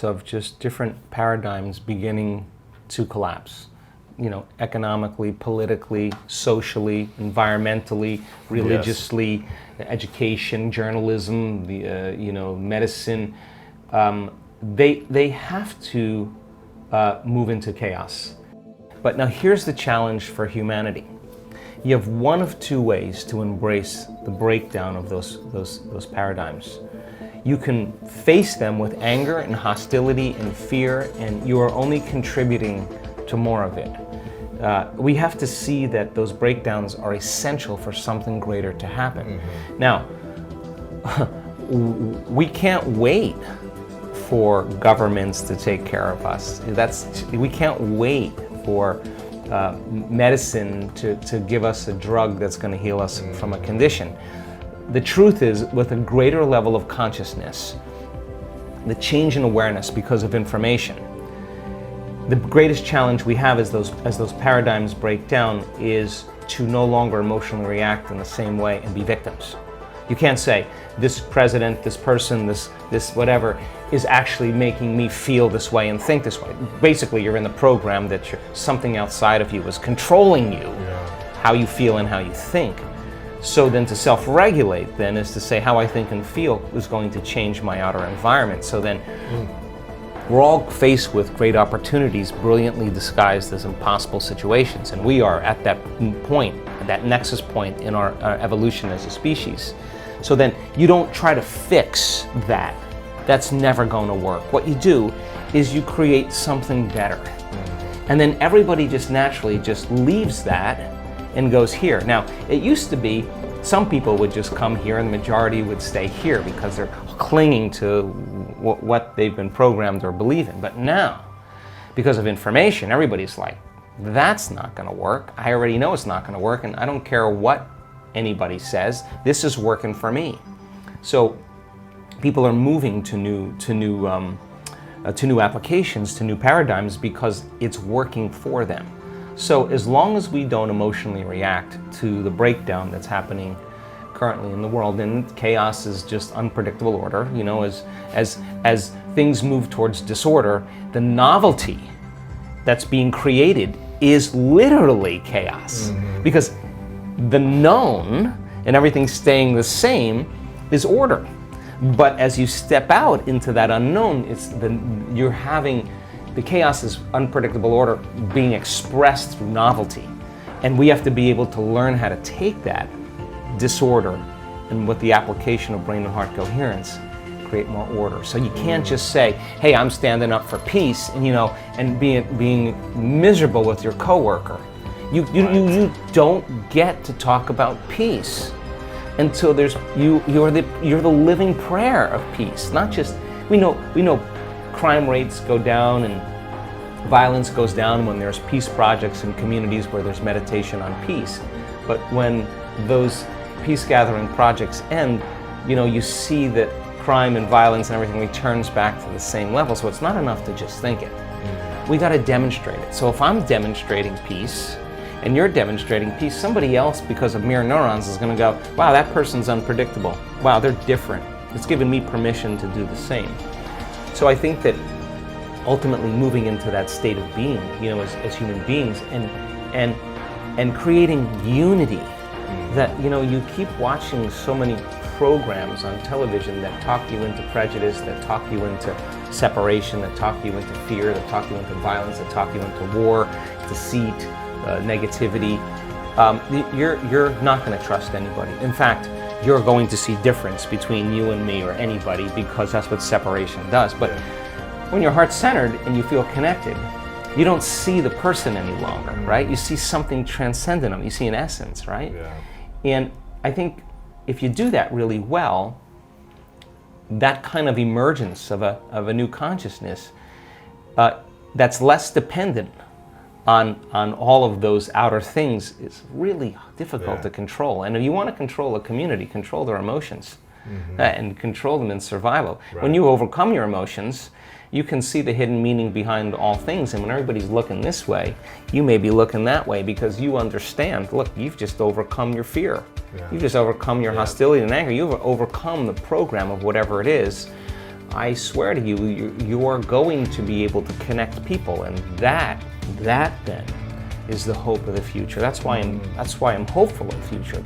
of just different paradigms beginning to collapse. Economically, politically, socially, environmentally, religiously, education, journalism, medicine. They have to move into chaos. But now here's the challenge for humanity. You have one of two ways to embrace the breakdown of those paradigms. You can face them with anger and hostility and fear, and you are only contributing to more of it. We have to see that those breakdowns are essential for something greater to happen. Now, we can't wait for governments to take care of us. We can't wait for medicine to give us a drug that's going to heal us from a condition. The truth is, with a greater level of consciousness, the change in awareness because of information, the greatest challenge we have as those paradigms break down is to no longer emotionally react in the same way and be victims. You can't say, this president, this person, this whatever, is actually making me feel this way and think this way. Basically, you're in the program that something outside of you is controlling you, how you feel and how you think. So then to self-regulate then is to say how I think and feel is going to change my outer environment. So then we're all faced with great opportunities brilliantly disguised as impossible situations. And we are at that point, that nexus point in our evolution as a species. So then you don't try to fix that. That's never going to work. What you do is you create something better. And then everybody just naturally just leaves that and goes here. Now, it used to be some people would just come here and the majority would stay here because they're clinging to what they've been programmed or believe in. But now, because of information, everybody's like, that's not going to work. I already know it's not going to work, and I don't care what anybody says. This is working for me. So people are moving to new applications, to new paradigms because it's working for them. So as long as we don't emotionally react to the breakdown that's happening currently in the world, and chaos is just unpredictable order, as things move towards disorder, the novelty that's being created is literally chaos. Because the known and everything staying the same is order. But as you step out into that unknown, you're having the chaos is unpredictable order being expressed through novelty. And we have to be able to learn how to take that disorder and with the application of brain and heart coherence, create more order. So you can't just say, hey, I'm standing up for peace, and being miserable with your coworker. You don't get to talk about peace until you're the living prayer of peace. Not just, we know crime rates go down and violence goes down when there's peace projects in communities where there's meditation on peace. But when those peace gathering projects end, you see that crime and violence and everything returns back to the same level. So it's not enough to just think it. We got to demonstrate it. So if I'm demonstrating peace and you're demonstrating peace, somebody else, because of mirror neurons, is going to go, wow, that person's unpredictable. Wow, they're different. It's given me permission to do the same. So I think that ultimately moving into that state of being, as human beings, and creating unity, that you keep watching so many programs on television that talk you into prejudice, that talk you into separation, that talk you into fear, that talk you into violence, that talk you into war, deceit, negativity. You're not going to trust anybody. In fact, you're going to see difference between you and me or anybody, because that's what separation does. But when your heart's centered and you feel connected, you don't see the person any longer, right? You see something transcendent. You see an essence, right? Yeah. And I think if you do that really well, that kind of emergence of a new consciousness that's less dependent on all of those outer things is really difficult to control. And if you want to control a community, control their emotions and control them in survival. Right. When you overcome your emotions, you can see the hidden meaning behind all things. And when everybody's looking this way, you may be looking that way, because you understand, look, you've just overcome your fear. Yeah. You've just overcome your hostility and anger. You've overcome the program of whatever it is. I swear to you, you are going to be able to connect people, and that then is the hope of the future. That's why I'm hopeful of the future.